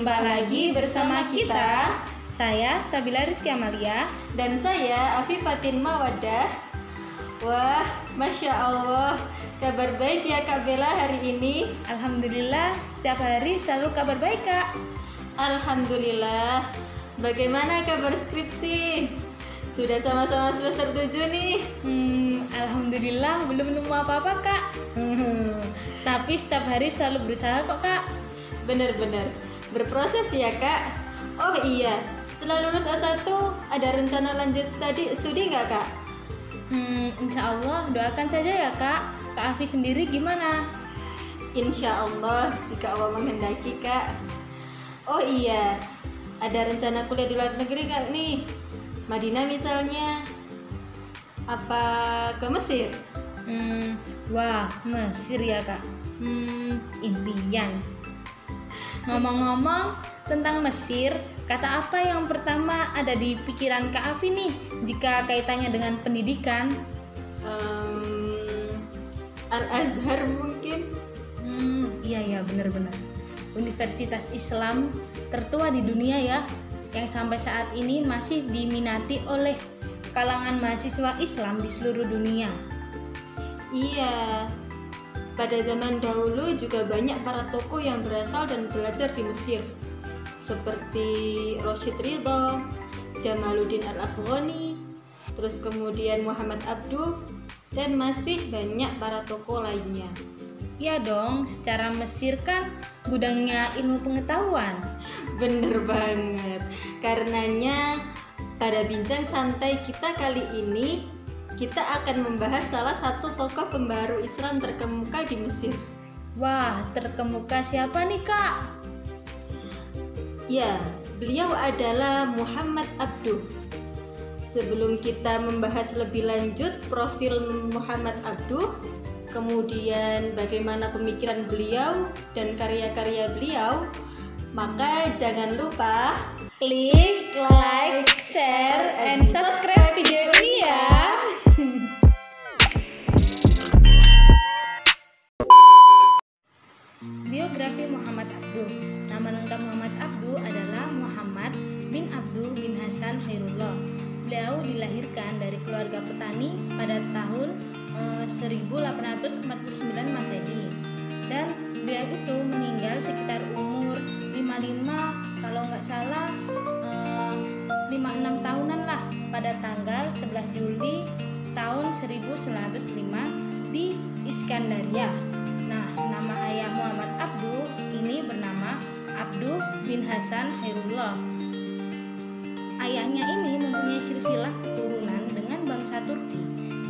Jumpa lagi bersama kita. Saya Sabila Rizky Amalia. Dan saya Afifatin Mawadah. Wah, Masya Allah, kabar baik ya Kak Bella hari ini? Alhamdulillah, setiap hari selalu kabar baik Kak. Alhamdulillah. Bagaimana kabar skripsi? Sudah sama-sama semester 7 nih. Alhamdulillah belum nemu apa-apa Kak. Tapi setiap hari selalu berusaha kok Kak. Bener-bener berproses ya Kak. Oh iya, setelah lulus S1 ada rencana lanjut studi nggak Kak? Insya Allah, doakan saja ya Kak. Kak Afi sendiri gimana? Insya Allah, jika Allah menghendaki Kak. Oh iya, ada rencana kuliah di luar negeri Kak nih? Madinah misalnya, apa ke Mesir? Wah, Mesir ya Kak. Impian. Ngomong-ngomong tentang Mesir, kata apa yang pertama ada di pikiran Kak Afi nih jika kaitannya dengan pendidikan? Al-Azhar mungkin? Iya benar-benar. Universitas Islam tertua di dunia ya, yang sampai saat ini masih diminati oleh kalangan mahasiswa Islam di seluruh dunia. Iya. Pada zaman dahulu juga banyak para tokoh yang berasal dan belajar di Mesir, seperti Rashid Ridha, Jamaluddin Al-Afghani, terus kemudian Muhammad Abduh, dan masih banyak para tokoh lainnya. Ya dong, secara Mesir kan gudangnya ilmu pengetahuan. Bener banget. Karenanya pada bincang santai kita kali ini, kita akan membahas salah satu tokoh pembaharu Islam terkemuka di Mesir. Wah, terkemuka siapa nih Kak? Ya, beliau adalah Muhammad Abduh. Sebelum kita membahas lebih lanjut profil Muhammad Abduh, kemudian bagaimana pemikiran beliau dan karya-karya beliau, maka jangan lupa klik like, share, and subscribe video ini ya. Biografi Muhammad Abduh. Nama lengkap Muhammad Abduh adalah Muhammad bin Abduh bin Hasan Khairullah. Beliau dilahirkan dari keluarga petani pada tahun 1849 Masehi, dan beliau itu meninggal sekitar umur 55, kalau nggak salah 56 tahunan lah, pada tanggal 11 Juli tahun 1905 di Iskandaria. Nah, nama ayah Muhammad Abduh ini bernama Abduh bin Hasan Khairullah. Ayahnya ini mempunyai silsilah keturunan dengan bangsa Turki.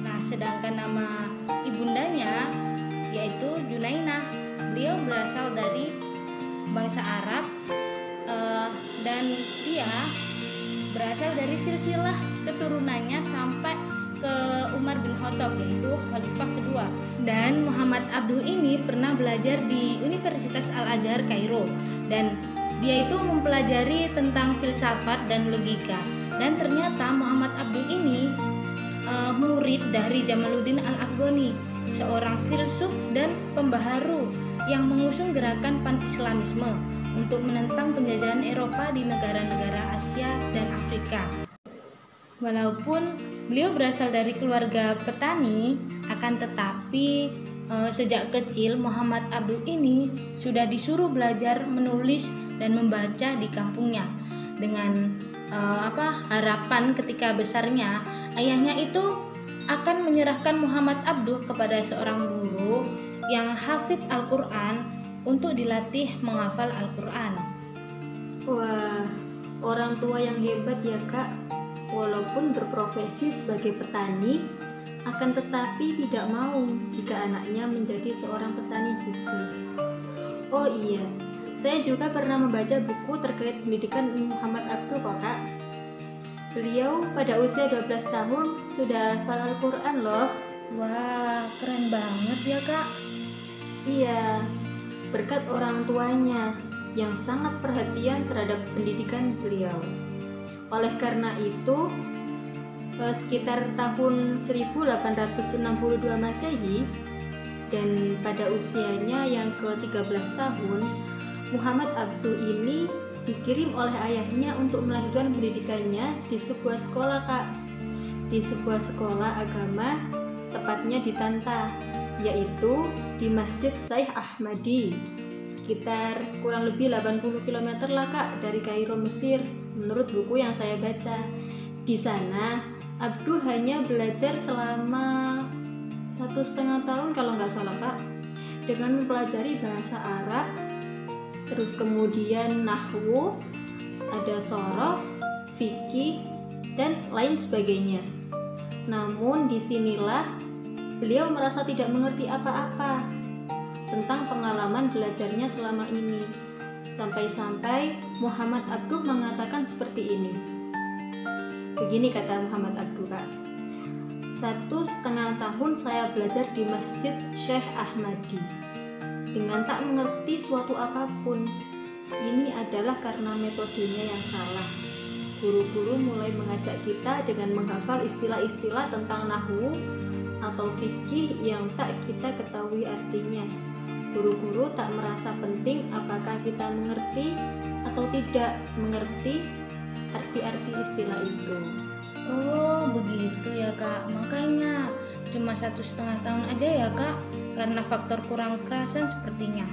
Nah, sedangkan nama ibundanya yaitu Junainah. Beliau berasal dari bangsa Arab dan dia berasal dari silsilah keturunannya sampai ke Umar bin Khattab, yaitu khalifah kedua. Dan Muhammad Abduh ini pernah belajar di Universitas Al-Azhar Kairo, dan dia itu mempelajari tentang filsafat dan logika. Dan ternyata Muhammad Abduh ini murid dari Jamaluddin Al-Afghani, seorang filsuf dan pembaharu yang mengusung gerakan pan-islamisme untuk menentang penjajahan Eropa di negara-negara Asia dan Afrika. Walaupun beliau berasal dari keluarga petani, akan tetapi sejak kecil Muhammad Abduh ini sudah disuruh belajar menulis dan membaca di kampungnya, dengan harapan ketika besarnya ayahnya itu akan menyerahkan Muhammad Abduh kepada seorang guru yang hafid Al-Quran untuk dilatih menghafal Al-Quran. Wah, orang tua yang hebat ya Kak. Walaupun berprofesi sebagai petani, akan tetapi tidak mau jika anaknya menjadi seorang petani juga. Oh iya, saya juga pernah membaca buku terkait pendidikan Muhammad Abduh kok Kak. Beliau pada usia 12 tahun sudah hafal Al-Quran loh. Wah, keren banget ya Kak. Iya, berkat orang tuanya yang sangat perhatian terhadap pendidikan beliau. Oleh karena itu, sekitar tahun 1862 Masehi dan pada usianya yang ke-13 tahun, Muhammad Abduh ini dikirim oleh ayahnya untuk melanjutkan pendidikannya di sebuah sekolah, Kak. Di sebuah sekolah agama, tepatnya di Tanta, yaitu di Masjid Syekh Ahmadi, sekitar kurang lebih 80 km lah, Kak, dari Kairo, Mesir, menurut buku yang saya baca. Di sana, Abduh hanya belajar selama 1,5 tahun kalau nggak salah, Kak, dengan mempelajari bahasa Arab, terus kemudian nahwu, ada sorof, fikih, dan lain sebagainya. Namun disinilah beliau merasa tidak mengerti apa-apa tentang pengalaman belajarnya selama ini. Sampai-sampai Muhammad Abduh mengatakan seperti ini. Begini kata Muhammad Abduh, Kak. 1,5 tahun saya belajar di Masjid Syekh Ahmadi dengan tak mengerti suatu apapun. Ini adalah karena metodenya yang salah. Guru-guru mulai mengajak kita dengan menghafal istilah-istilah tentang nahwu atau fikih yang tak kita ketahui artinya. Guru-guru tak merasa penting apakah kita mengerti atau tidak mengerti arti-arti istilah itu. Oh begitu ya Kak, makanya cuma 1,5 tahun aja ya Kak, karena faktor kurang kerasan sepertinya.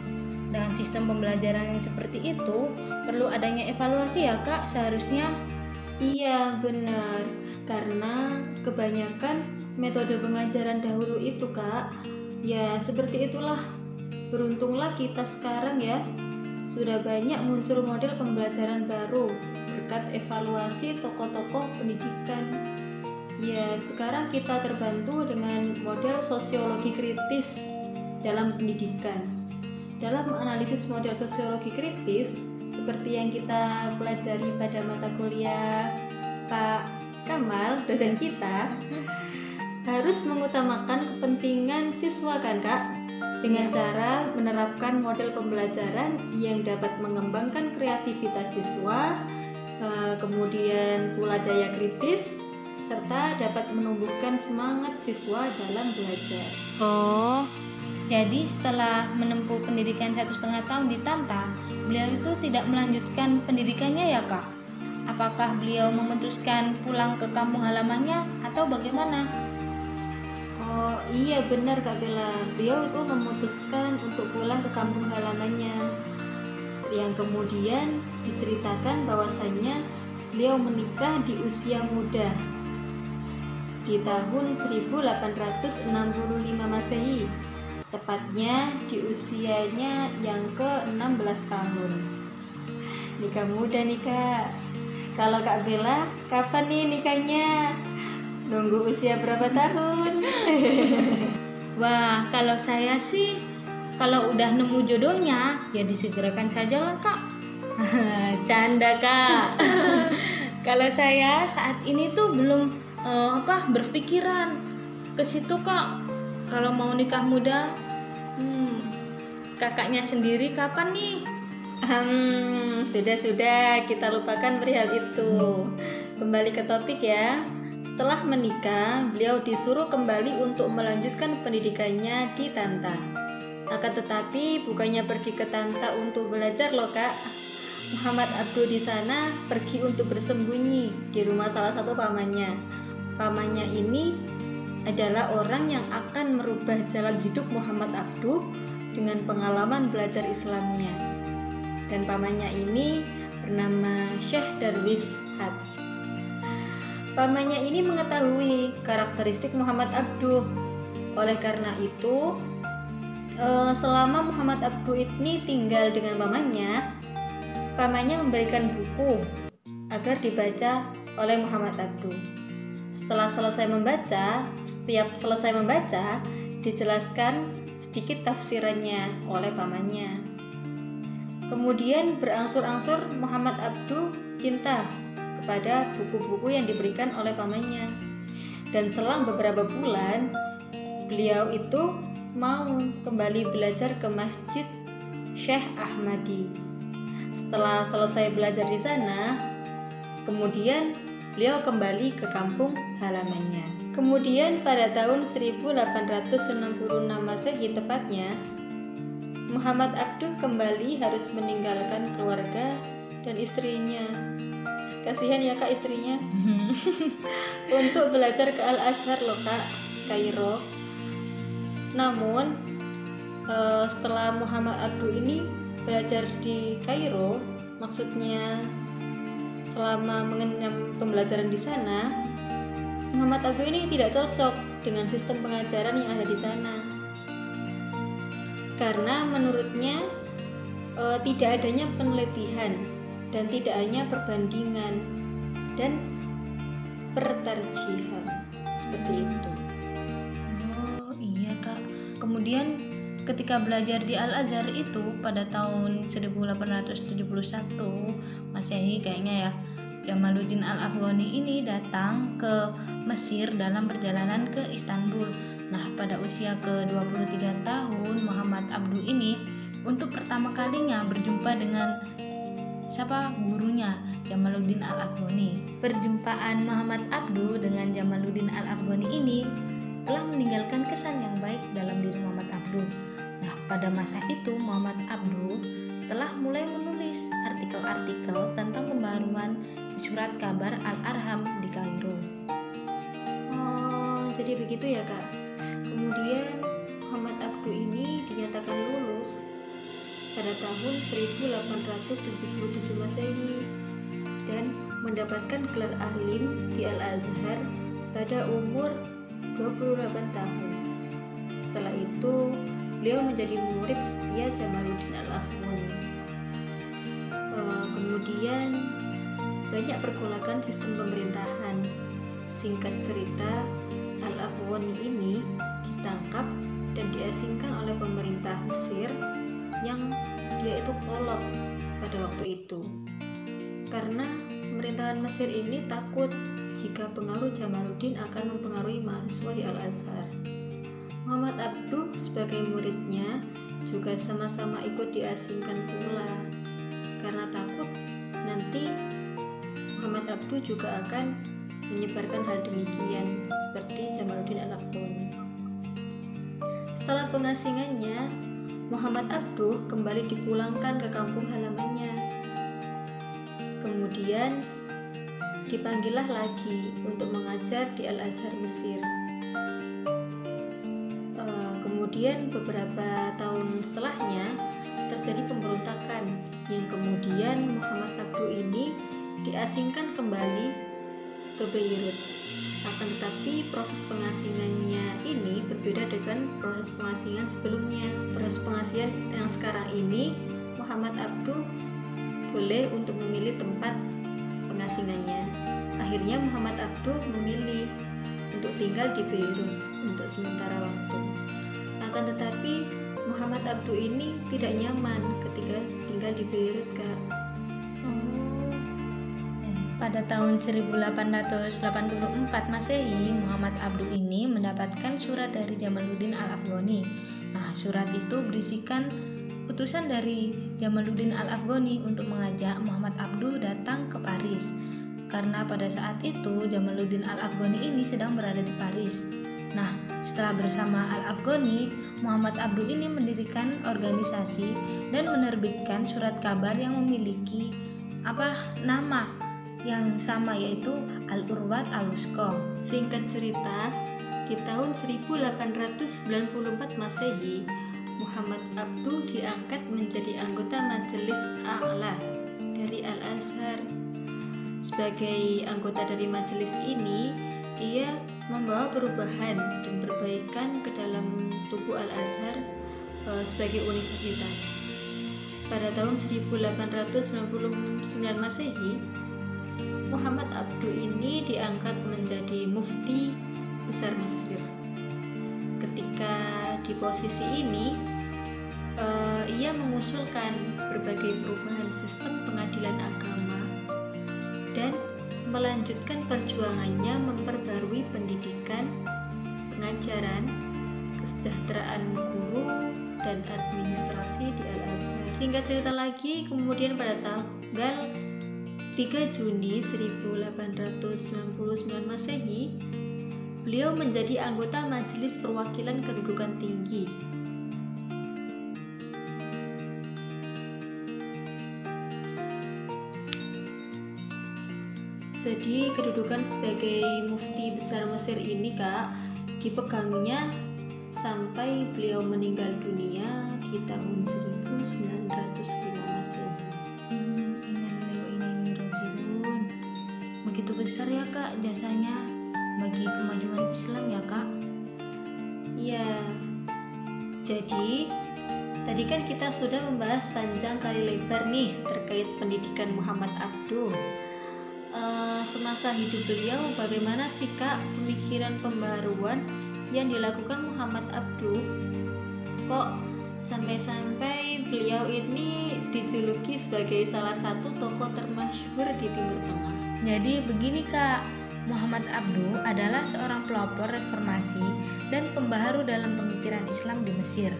Dan sistem pembelajaran yang seperti itu perlu adanya evaluasi ya Kak seharusnya. Iya benar, karena kebanyakan metode pengajaran dahulu itu Kak, ya seperti itulah. Beruntunglah kita sekarang ya, sudah banyak muncul model pembelajaran baru berkat evaluasi tokoh-tokoh pendidikan. Ya, sekarang kita terbantu dengan model sosiologi kritis dalam pendidikan. Dalam analisis model sosiologi kritis, seperti yang kita pelajari pada mata kuliah Pak Kamal, dosen kita, harus mengutamakan kepentingan siswa kan Kak? Dengan cara menerapkan model pembelajaran yang dapat mengembangkan kreativitas siswa, kemudian pula daya kritis, serta dapat menumbuhkan semangat siswa dalam belajar. Oh, jadi setelah menempuh pendidikan 1,5 tahun di Tanta, beliau itu tidak melanjutkan pendidikannya ya Kak? Apakah beliau memutuskan pulang ke kampung halamannya atau bagaimana? Oh iya benar Kak Bella, beliau itu memutuskan untuk pulang ke kampung halamannya, yang kemudian diceritakan bahwasannya beliau menikah di usia muda di tahun 1865 Masehi, tepatnya di usianya yang ke-16 tahun. Nikah muda nih Kak. Kalau Kak Bella, kapan nih nikahnya? Nunggu usia berapa tahun? Wah, kalau saya sih, kalau udah nemu jodohnya, ya disegerakan saja lah Kak. Canda Kak. Kalau saya saat ini tuh belum berpikiran ke situ Kak. Kalau mau nikah muda, kakaknya sendiri kapan nih? Sudah kita lupakan perihal itu. Kembali ke topik ya. Setelah menikah, beliau disuruh kembali untuk melanjutkan pendidikannya di Tanta. Akan tetapi bukannya pergi ke Tanta untuk belajar loh Kak. Muhammad Abduh di sana pergi untuk bersembunyi di rumah salah satu pamannya. Pamannya ini adalah orang yang akan merubah jalan hidup Muhammad Abduh dengan pengalaman belajar Islamnya. Dan pamannya ini bernama Syekh Darwis Hat. Pamannya ini mengetahui karakteristik Muhammad Abduh. Oleh karena itu, selama Muhammad Abduh ini tinggal dengan pamannya memberikan buku agar dibaca oleh Muhammad Abduh. Setiap selesai membaca, dijelaskan sedikit tafsirannya oleh pamannya. Kemudian berangsur-angsur Muhammad Abduh cinta kepada buku-buku yang diberikan oleh pamannya. Dan selang beberapa bulan, beliau itu mau kembali belajar ke Masjid Syekh Ahmadi. Setelah selesai belajar di sana, kemudian beliau kembali ke kampung halamannya. Kemudian pada tahun 1866 Masehi tepatnya, Muhammad Abduh kembali harus meninggalkan keluarga dan istrinya. Kasihan ya Kak istrinya. Untuk belajar ke Al-Azhar loh Kak, Kairo. Namun setelah Muhammad Abduh ini belajar di Kairo, maksudnya selama mengenyam pembelajaran di sana, Muhammad Abduh ini tidak cocok dengan sistem pengajaran yang ada di sana. Karena menurutnya tidak adanya penelitian dan tidak hanya perbandingan dan pertarjihan seperti itu. Oh iya Kak. Kemudian ketika belajar di Al-Azhar itu pada tahun 1871 Masehi kayaknya ya, Jamaluddin Al-Afghani ini datang ke Mesir dalam perjalanan ke Istanbul. Nah, pada usia ke-23 tahun, Muhammad Abduh ini untuk pertama kalinya berjumpa dengan gurunya, Jamaluddin Al-Afghani. Perjumpaan Muhammad Abduh dengan Jamaluddin Al-Afghani ini telah meninggalkan kesan yang baik dalam diri Muhammad Abduh. Nah, pada masa itu Muhammad Abduh telah mulai menulis artikel-artikel tentang pembaharuan di surat kabar Al-Arham di Kairo. Oh, jadi begitu ya Kak. Kemudian Muhammad Abduh ini dinyatakan lulus pada tahun 1877 Masehi dan mendapatkan gelar alim di Al-Azhar pada umur 28 tahun. Setelah itu, beliau menjadi murid setia Jamaluddin Al-Afghani. Kemudian banyak pergolakan sistem pemerintahan. Singkat cerita, Al-Afghani ini ditangkap dan diasingkan oleh pemerintah Mesir yang dia itu kolot pada waktu itu. Karena pemerintahan Mesir ini takut jika pengaruh Jamaluddin akan mempengaruhi mahasiswa di Al-Azhar. Muhammad Abduh sebagai muridnya juga sama-sama ikut diasingkan pula karena takut nanti Muhammad Abduh juga akan menyebarkan hal demikian seperti Jamaluddin Al-Afghani. Setelah pengasingannya, Muhammad Abduh kembali dipulangkan ke kampung halamannya. Kemudian dipanggillah lagi untuk mengajar di Al-Azhar Mesir. Kemudian beberapa tahun setelahnya terjadi pemberontakan yang kemudian Muhammad Abduh ini diasingkan kembali ke Beirut. Akan tetapi proses pengasingannya ini berbeda dengan proses pengasingan sebelumnya. Proses pengasingan yang sekarang ini Muhammad Abduh boleh untuk memilih tempat pengasingannya. Akhirnya Muhammad Abduh memilih untuk tinggal di Beirut untuk sementara waktu. Akan tetapi Muhammad Abduh ini tidak nyaman ketika tinggal di Beirut, Kak. Pada tahun 1884 Masehi, Muhammad Abduh ini mendapatkan surat dari Jamaluddin Al-Afghani. Nah, surat itu berisikan utusan dari Jamaluddin Al-Afghani untuk mengajak Muhammad Abduh datang ke Paris. Karena pada saat itu Jamaluddin Al-Afghani ini sedang berada di Paris. Nah, setelah bersama Al-Afghani, Muhammad Abduh ini mendirikan organisasi dan menerbitkan surat kabar yang memiliki nama yang sama, yaitu Al-Urwat Al-Wuthqa. Singkat cerita, di tahun 1894 Masehi, Muhammad Abduh diangkat menjadi anggota Majelis A'la dari Al-Azhar. Sebagai anggota dari majelis ini, ia membawa perubahan dan perbaikan ke dalam tubuh Al-Azhar sebagai universitas. Pada tahun 1899 Masehi, Muhammad Abduh ini diangkat menjadi mufti besar Mesir. Ketika di posisi ini, ia mengusulkan berbagai perubahan sistem pengadilan agama dan melanjutkan perjuangannya memperbarui pendidikan, pengajaran, kesejahteraan guru, dan administrasi di Al-Azhar. Singkat cerita lagi, kemudian pada tanggal 3 Juni 1899 Masehi, beliau menjadi anggota Majelis Perwakilan Kedudukan Tinggi. Jadi kedudukan sebagai mufti besar Mesir ini Kak dipeganginya sampai beliau meninggal dunia di tahun 1905 Masehi. Innalillahi wa inna ilaihi raji'un. Begitu besar ya Kak jasanya bagi kemajuan Islam ya Kak? Iya. Jadi tadi kan kita sudah membahas panjang kali lebar nih terkait pendidikan Muhammad Abduh. Semasa hidup beliau bagaimana sih Kak pemikiran pembaharuan yang dilakukan Muhammad Abduh? Kok sampai-sampai beliau ini dijuluki sebagai salah satu tokoh termasyhur di Timur Tengah? Jadi begini Kak, Muhammad Abduh adalah seorang pelopor reformasi dan pembaharu dalam pemikiran Islam di Mesir.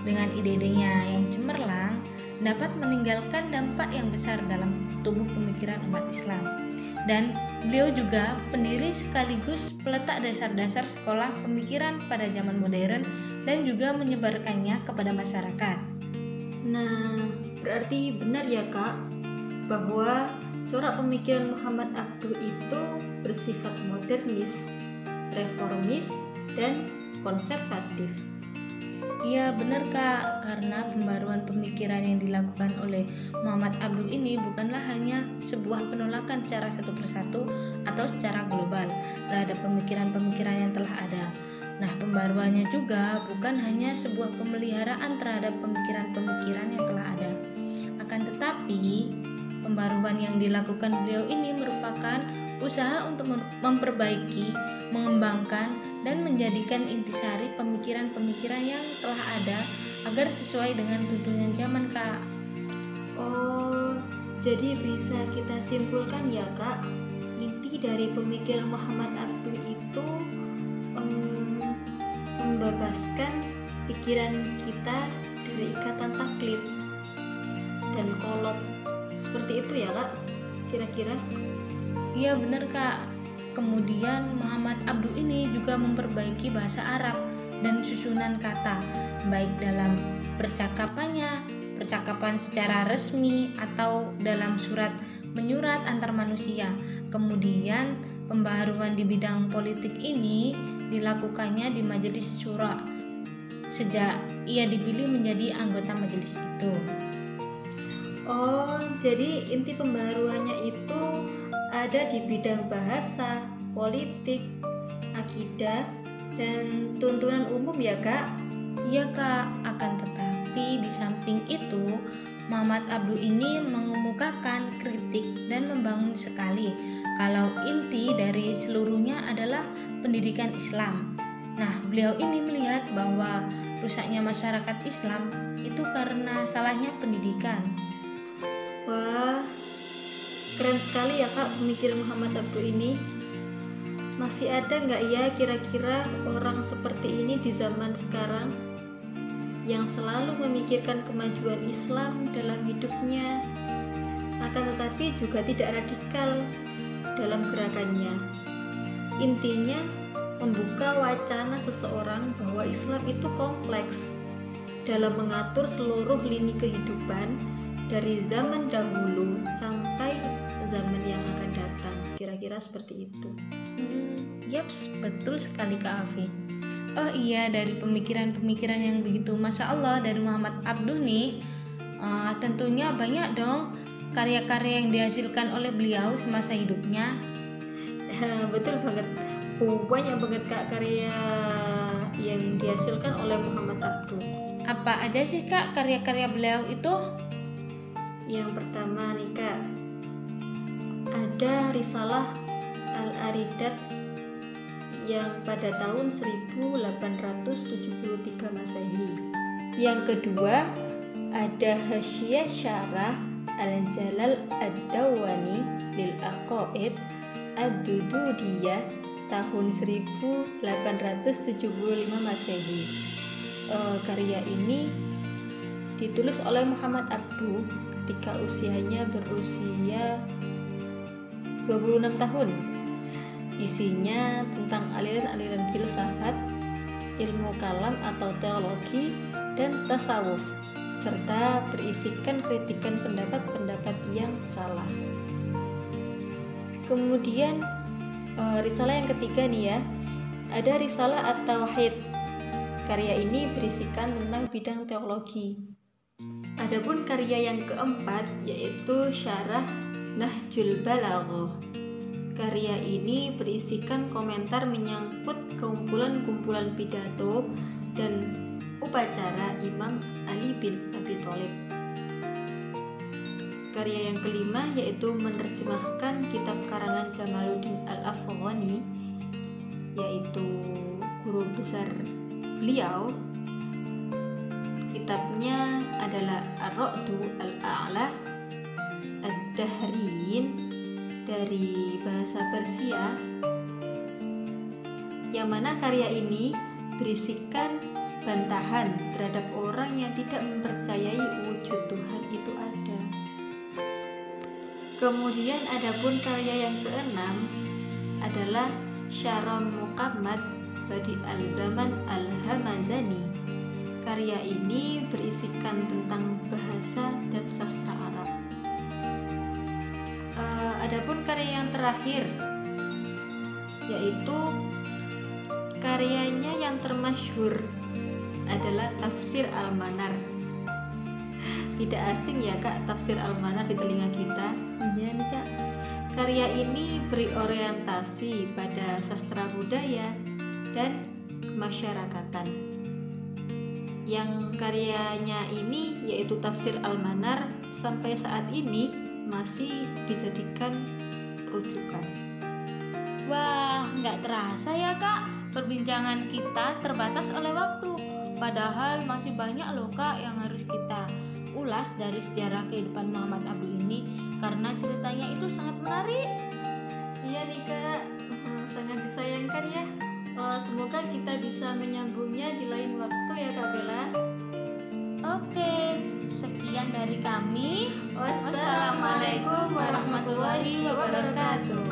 Dengan ide-idenya yang cemerlang, dapat meninggalkan dampak yang besar dalam tubuh pemikiran umat Islam. Dan beliau juga pendiri sekaligus peletak dasar-dasar sekolah pemikiran pada zaman modern dan juga menyebarkannya kepada masyarakat. Nah, berarti benar ya Kak bahwa corak pemikiran Muhammad Abduh itu bersifat modernis, reformis, dan konservatif. Iya benar Kak, karena pembaruan pemikiran yang dilakukan oleh Muhammad Abduh ini bukanlah hanya sebuah penolakan secara satu persatu atau secara global terhadap pemikiran-pemikiran yang telah ada. Nah, pembaruannya juga bukan hanya sebuah pemeliharaan terhadap pemikiran-pemikiran yang telah ada. Akan tetapi, pembaruan yang dilakukan beliau ini merupakan usaha untuk memperbaiki, mengembangkan, dan menjadikan intisari pemikiran-pemikiran yang telah ada agar sesuai dengan tuntunan zaman Kak. Oh, jadi bisa kita simpulkan ya Kak, inti dari pemikiran Muhammad Abduh itu membebaskan pikiran kita dari ikatan taklid dan kolot. Seperti itu ya Kak, kira-kira? Iya benar Kak. Kemudian Muhammad Abduh ini juga memperbaiki bahasa Arab dan susunan kata, baik dalam percakapan secara resmi atau dalam surat menyurat antar manusia. Kemudian pembaharuan di bidang politik ini dilakukannya di Majelis Syura sejak ia dipilih menjadi anggota majelis itu. Oh, jadi inti pembaharuannya itu ada di bidang bahasa, politik, akidah, dan tuntunan umum ya Kak? Iya Kak, akan tetapi di samping itu Muhammad Abduh ini mengemukakan kritik dan membangun sekali kalau inti dari seluruhnya adalah pendidikan Islam. Nah, beliau ini melihat bahwa rusaknya masyarakat Islam itu karena salahnya pendidikan. Wah, keren sekali ya Kak pemikiran Muhammad Abduh ini. Masih ada nggak ya kira-kira orang seperti ini di zaman sekarang yang selalu memikirkan kemajuan Islam dalam hidupnya, akan tetapi juga tidak radikal dalam gerakannya? Intinya membuka wacana seseorang bahwa Islam itu kompleks dalam mengatur seluruh lini kehidupan dari zaman dahulu sampai zaman yang akan datang. Kira-kira seperti itu. Yaps, betul sekali Kak Afi. Oh iya, dari pemikiran-pemikiran yang begitu Masya Allah dari Muhammad Abduh nih, tentunya banyak dong karya-karya yang dihasilkan oleh beliau semasa hidupnya. Betul banget, banyak banget Kak karya yang dihasilkan oleh Muhammad Abduh. Apa aja sih Kak karya-karya beliau itu? Yang pertama nih Kak, ada Risalah Al-Aridat yang pada tahun 1873 Masehi. Yang kedua ada Hasyiyah Syarah Al-Jalal Ad-Dawani Lil Aqaid Ad-Dududiyah tahun 1875 Masehi. Karya ini ditulis oleh Muhammad Abduh ketika usianya berusia 26 tahun. Isinya tentang aliran-aliran filsafat, ilmu kalam atau teologi, dan tasawuf, serta berisikan kritikan pendapat-pendapat yang salah. Kemudian risalah yang ketiga nih ya, ada risalah At-Tauhid. Karya ini berisikan tentang bidang teologi. Adapun karya yang keempat yaitu Syarah Nahjul Balaghah. Karya ini berisikan komentar menyangkut kumpulan-kumpulan pidato dan upacara Imam Ali bin Abi Thalib. Karya yang kelima yaitu menerjemahkan kitab karangan Jamaluddin Al-Afghani, yaitu guru besar beliau. Kitabnya adalah Ar-Ra'du Al-A'la Ad-Dahriyin dari bahasa Persia, yang mana karya ini berisikan bantahan terhadap orang yang tidak mempercayai wujud Tuhan itu ada. Kemudian adapun karya yang keenam adalah Syarah Muqammad Badi Al-Zaman Al-Hamazani. Karya ini berisikan tentang bahasa dan sastra Arab. Adapun karya yang terakhir yaitu karyanya yang termasyhur adalah Tafsir Al-Manar. Tidak asing ya Kak, Tafsir Al-Manar di telinga kita. Iya nih Kak. Karya ini berorientasi pada sastra budaya dan kemasyarakatan. Yang karyanya ini yaitu Tafsir Al-Manar sampai saat ini masih dijadikan rujukan. Wah, nggak terasa ya Kak, perbincangan kita terbatas oleh waktu. Padahal masih banyak loh Kak yang harus kita ulas dari sejarah kehidupan Muhammad Abduh ini, karena ceritanya itu sangat menarik. Iya nih Kak, sangat disayangkan ya. Semoga kita bisa menyambungnya di lain waktu ya Kak Bella. Oke, sekian dari kami. Wassalamualaikum warahmatullahi wabarakatuh.